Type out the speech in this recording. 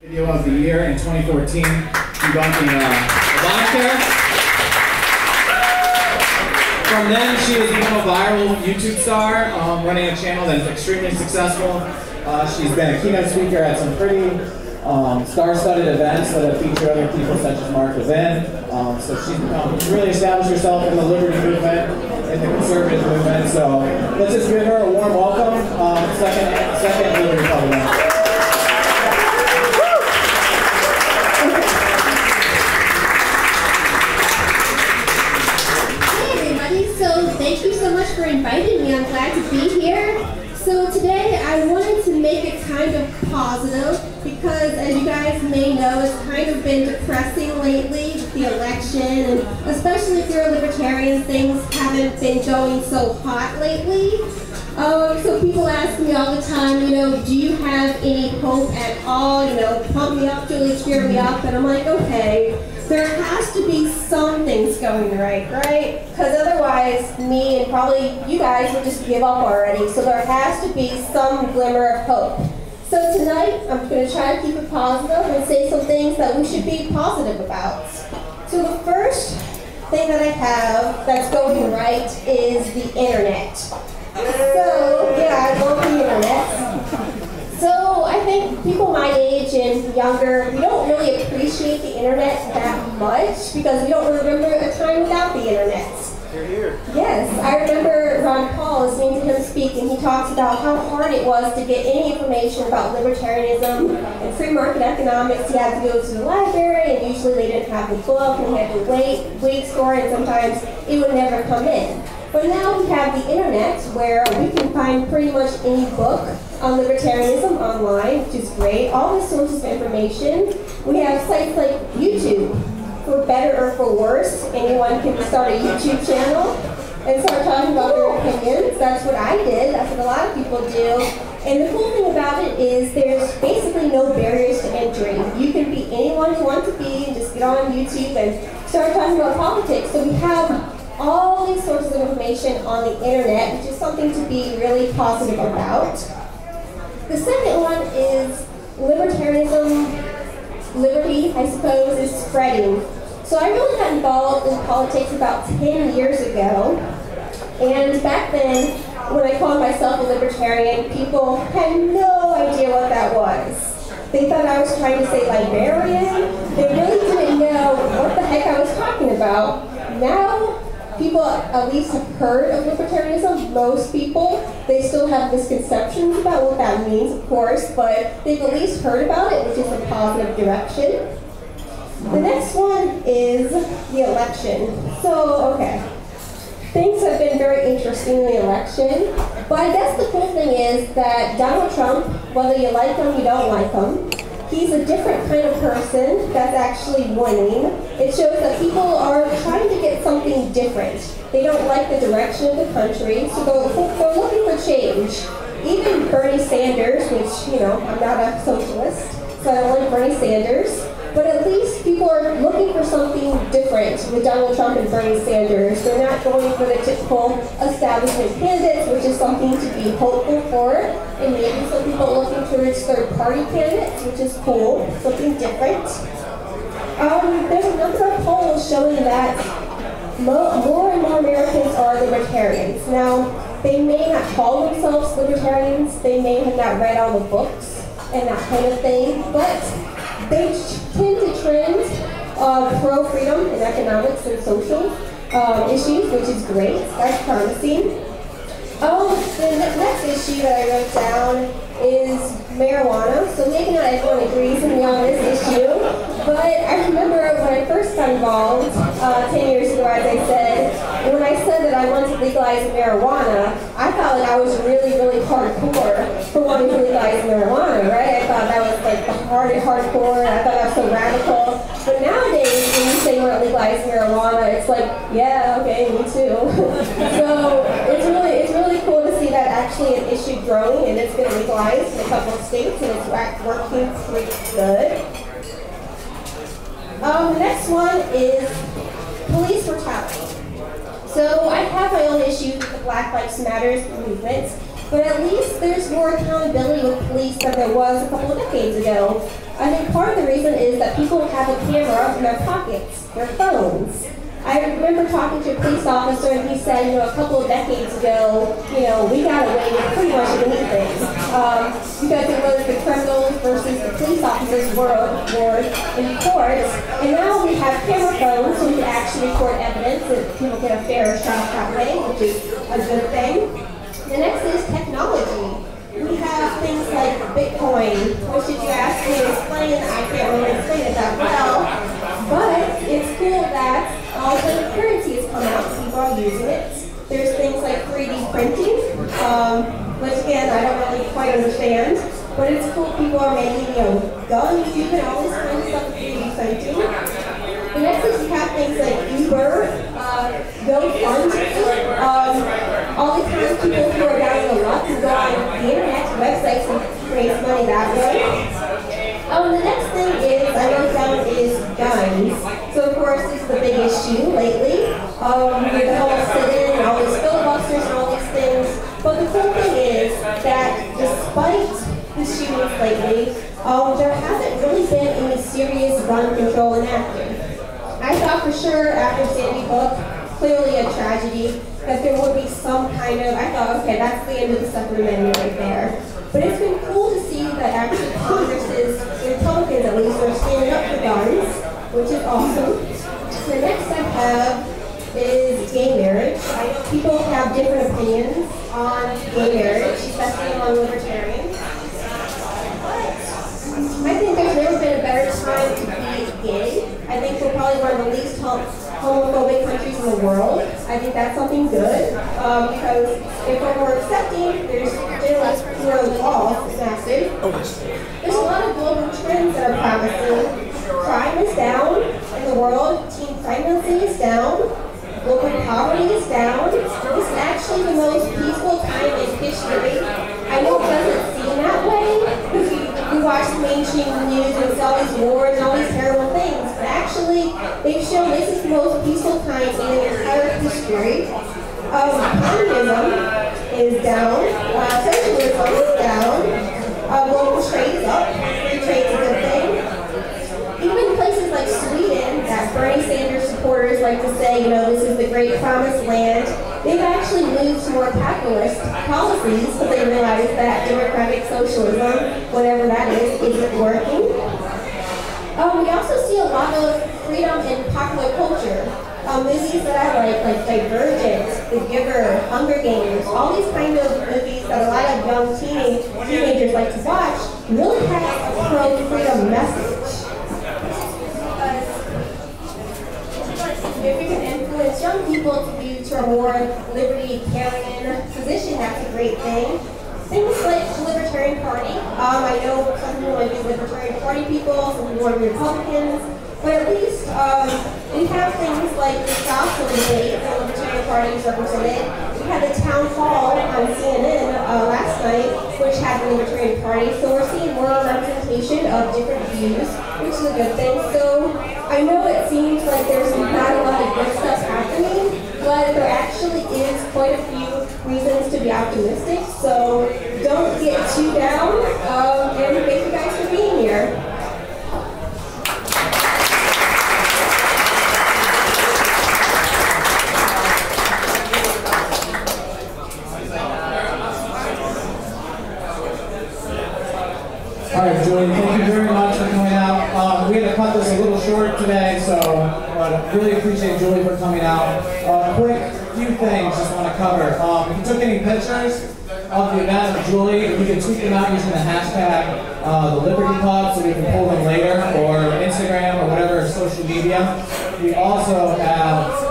Video of the year in 2014, debunking Obamacare. From then, she has become a viral YouTube star, running a channel that is extremely successful. She's been a keynote speaker at some pretty star-studded events that have featured other people such as Mark Levin. So she's really established herself in the liberty movement, in the conservative movement. So let's just give her a warm welcome. Second Liberty Republican. Thank you so much for inviting me. I'm glad to be here. So today I wanted to make it kind of positive because, as you guys may know, it's kind of been depressing lately with the election, and especially if you're a libertarian, things haven't been going so hot lately. So people ask me all the time, do you have any hope at all? Pump me up, Julie, cheer me up. And I'm like, okay, there has to be some things going right? Because otherwise, me and probably you guys would just give up already. So there has to be some glimmer of hope. So tonight, I'm going to try to keep it positive and say some things that we should be positive about. So the first thing that I have that's going right is the internet. So, yeah, I love the internet. So, I think people my age and younger, we don't really appreciate the internet that much because we don't remember a time without the internet. You're here. Yes, I remember Ron Paul listening to him speak, and he talks about how hard it was to get any information about libertarianism and free market economics. He had to go to the library, and usually they didn't have the book, and he had to wait weeks for it, and sometimes it would never come in. But now we have the internet where we can find pretty much any book on libertarianism online, which is great. All the sources of information. We have sites like YouTube. For better or for worse, anyone can start a YouTube channel and start talking about their opinions. That's what I did. That's what a lot of people do. And the cool thing about it is there's basically no barriers to entry. You can be anyone you want to be and just get on YouTube and start talking about politics. So we have all these sources of information on the internet, which is something to be really positive about. The second one is libertarianism. Liberty, I suppose, is spreading. So I really got involved in politics about 10 years ago. And back then, when I called myself a libertarian, people had no idea what that was. They thought I was trying to say librarian. They really didn't know what the heck I was talking about. Now, people at least have heard of libertarianism. Most people, they still have misconceptions about what that means, of course, but they've at least heard about it, which is a positive direction. The next one is the election. So, okay, things have been very interesting in the election, but I guess the cool thing is that Donald Trump, whether you like him, you don't like him, he's a different kind of person that's actually winning. It shows that people are trying to get something different. They don't like the direction of the country, so they're looking for change. Even Bernie Sanders, which, I'm not a socialist, so I don't like Bernie Sanders, but at least people are looking for something different with Donald Trump and Bernie Sanders. They're not going for the typical establishment candidates, which is something to be hopeful for. And maybe some people are looking towards third-party candidates, which is cool, something different. There's a number of polls showing that more and more Americans are libertarians. Now, they may not call themselves libertarians, they may have not read all the books and that kind of thing, but they tend to trend pro-freedom in economics and social issues, which is great. That's promising. The next issue that I wrote down is marijuana. So maybe not everyone agrees with me on this issue, but I remember when I first got involved 10 years ago, as I said, when I said that I wanted to legalize marijuana, I felt like I was really, really hardcore for wanting to legalize marijuana, right? I thought that was like the hardcore, I thought that was so radical. But nowadays, when you say you want to legalize marijuana, it's like, yeah, okay, me too. So it's really cool to see that actually an issue growing, and it's been legalized in a couple of states, and it's working pretty good. The next one is police brutality. So I have my own issues with the Black Lives Matter movement. but at least there's more accountability with police than there was a couple of decades ago. I think part of the reason is that people have a camera in their pockets, their phones. I remember talking to a police officer and he said, a couple of decades ago, we got away with pretty much anything. Because it was the criminals versus the police officers were in court. And now we have camera phones so we can actually record evidence and people get a fair shot that way, which is a good thing. The next is technology. We have things like Bitcoin, which if you ask me to explain, I can't really explain it that well. But it's cool that all the currency has come out, people are using it. There's things like 3D printing, which again, I don't really quite understand. But it's cool people are making, guns, you can always find stuff with 3D printing. The next is you have things like Uber, GoFundMe. All the time people who are down in the luck can go on the internet websites and raise money that way. The next thing is, I wrote down, is guns. So of course this is the big issue lately. With the whole sit-in and all these filibusters and all these things. But the cool thing is that despite the shootings lately, there hasn't really been any serious gun control enacted. I thought for sure after Sandy Hook, clearly a tragedy, that there would be some kind of, I thought, okay, that's the end of the Second Amendment right there. But it's been cool to see that actually Congress's Republicans at least are standing up for guns, which is awesome. The next I have is gay marriage. I know people have different opinions on gay marriage, especially among libertarians. I think there's never been a better time to be gay. I think we're probably one of the least homophobic countries in the world. I think that's something good, because if we're more accepting, there's still fewer laws enacted. There's a lot of global trends that are promising. Crime is down in the world, teen pregnancy is down, global poverty is down. This is actually the most peaceful time in history. I know it doesn't seem that way, because we watch the mainstream news and it's all these wars and all these terrible things, but actually they've shown this is the most peaceful time in the entire history. Communism is down, socialism is down, global trade is up, free trade is a good thing. Even places like Sweden, that Bernie Sanders supporters like to say, this is the great promised land, they've actually moved to more capitalist policies, but they realize that democratic socialism, whatever that is, isn't working. We also see a lot of freedom in popular culture. Movies that I like Divergent, The Giver, Hunger Games, all these kind of movies that a lot of young teenagers like to watch really have a pro-freedom message. If you can influence young people to be to a more libertarian position, that's a great thing. Things like the Libertarian Party. I know some people want to be Libertarian Party people, some people want to be Republicans, but at least we have things like the South debate, the Libertarian Party is represented. We had the town hall on CNN last night, which had the Libertarian Party, so we're seeing more representation of different views, which is a good thing. So I know it seems like there's not a lot of good stuff happening, but there actually is quite a few reasons to be optimistic, so don't get too down, and thank you guys for being here. All right, Julie, thank you very much for coming out. We had to cut this a little short today, so I really appreciate Julie for coming out. Quick few things just want to cover. If you took any pictures of the event of Julie, you can tweet them out using the hashtag the Liberty Pub so we can pull them later, or Instagram or whatever social media. We also have